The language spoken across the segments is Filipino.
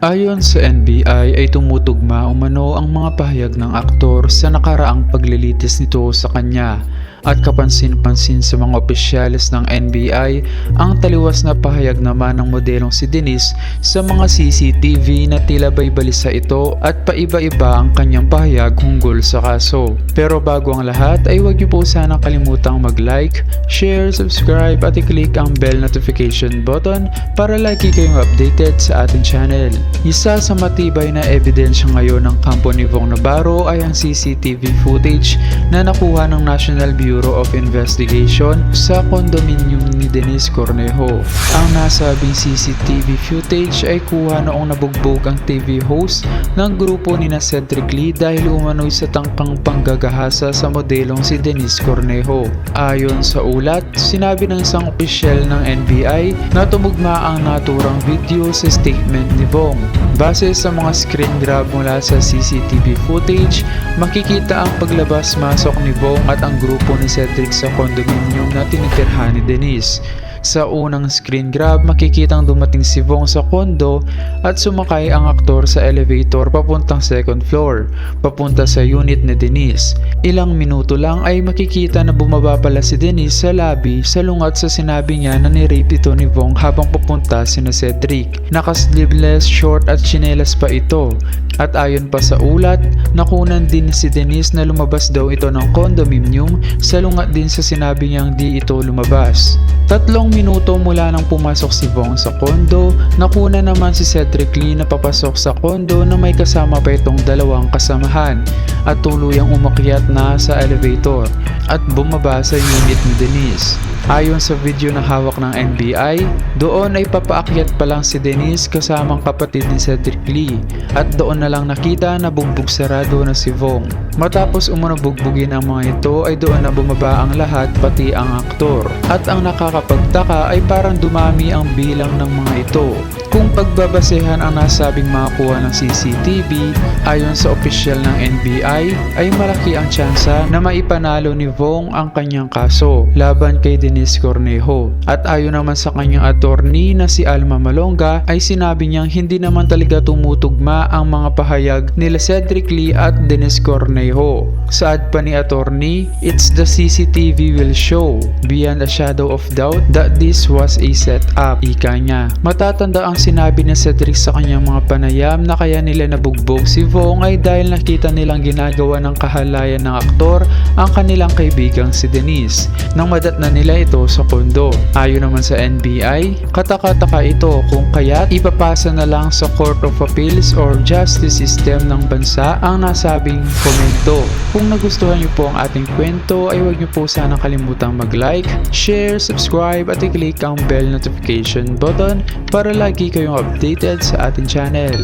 Ayon sa NBI ay tumutugma umano ang mga pahayag ng aktor sa nakaraang paglilitis nito sa kanya at kapansin-pansin sa mga opisyales ng NBI ang taliwas na pahayag naman ng modelong si Denise sa mga CCTV na tila balisa ito at paiba-iba ang kanyang pahayag hunggol sa kaso. Pero bago ang lahat ay huwag niyo po sanang kalimutang mag-like, share, subscribe at i-click ang bell notification button para lagi kayong updated sa ating channel. Isa sa matibay na ebidensya ngayon ng kampo ni Vong Navarro ay ang CCTV footage na nakuha ng National Bureau of Investigation sa kondominium ni Denise Cornejo. Ang nasabing CCTV footage ay kuha noong nabugbog ang TV host ng grupo ni Cedric Lee dahil umano'y sa tangkang panggagahasa sa modelong si Denise Cornejo. Ayon sa ulat, sinabi ng isang opisyal ng NBI na tumugma ang naturang video sa statement ni Vong. Base sa mga screen grab mula sa CCTV footage, makikita ang paglabas-masok ni Vong at ang grupo ni Cedric sa condominium na tinitirhan ni Denise. Sa unang screen grab, makikitang dumating si Vong sa kondo at sumakay ang aktor sa elevator papuntang second floor, papunta sa unit ni Denise. Ilang minuto lang ay makikita na bumaba pala si Denise sa lobby salungat sa sinabi niya na ni-rape ito ni Vong habang papunta sina Cedric. Naka-sleeveless, short at tsinelas pa ito. At ayon pa sa ulat, nakunan din si Denise na lumabas daw ito ng condominium salungat din sa sinabi niyang di ito lumabas. 3 minuto mula nang pumasok si Vong sa kondo, nakuna naman si Cedric Lee na papasok sa kondo na may kasama pa itong dalawang kasamahan at tuluyang umakyat na sa elevator at bumaba sa unit ni Denise. Ayon sa video na hawak ng NBI, doon ay papaakyat pa lang si Denise kasamang kapatid ni Cedric Lee at doon na lang nakita na bugbog sarado na si Vong. Matapos bugbugin ang mga ito ay doon na bumaba ang lahat pati ang aktor. At ang nakakapagtaka ay parang dumami ang bilang ng mga ito. Kung pagbabasehan ang nasabing makakuha ng CCTV, ayon sa opisyal ng NBI, ay malaki ang tsansa na maipanalo ni Vong ang kanyang kaso laban kay Denise Cornejo. At ayon naman sa kanyang attorney na si Alma Malonga, ay sinabi niyang hindi naman talaga tumutugma ang mga pahayag nila Cedric Lee at Denise Cornejo. Saad pa ni attorney, "It's the CCTV will show beyond a shadow of doubt that this was a setup." Ika niya. Matatanda ang sinabi ni Cedric sa kanyang mga panayam na kaya nila nabugbog si Vong ay dahil nakita nilang ginagawa ng kahalayan ng aktor ang kanilang kaibigang si Denise nang madatna nila ito sa kondo. Ayon naman sa NBI, kataka-taka ito kung kaya't ipapasa na lang sa Court of Appeals or Justice System ng bansa ang nasabing komento. Kung nagustuhan niyo po ang ating kwento ay huwag niyo po sanang kalimutang mag-like, share, subscribe at i-click ang bell notification button para lagi kayong updated sa ating channel.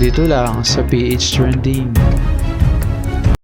Dito lang sa PH Trending.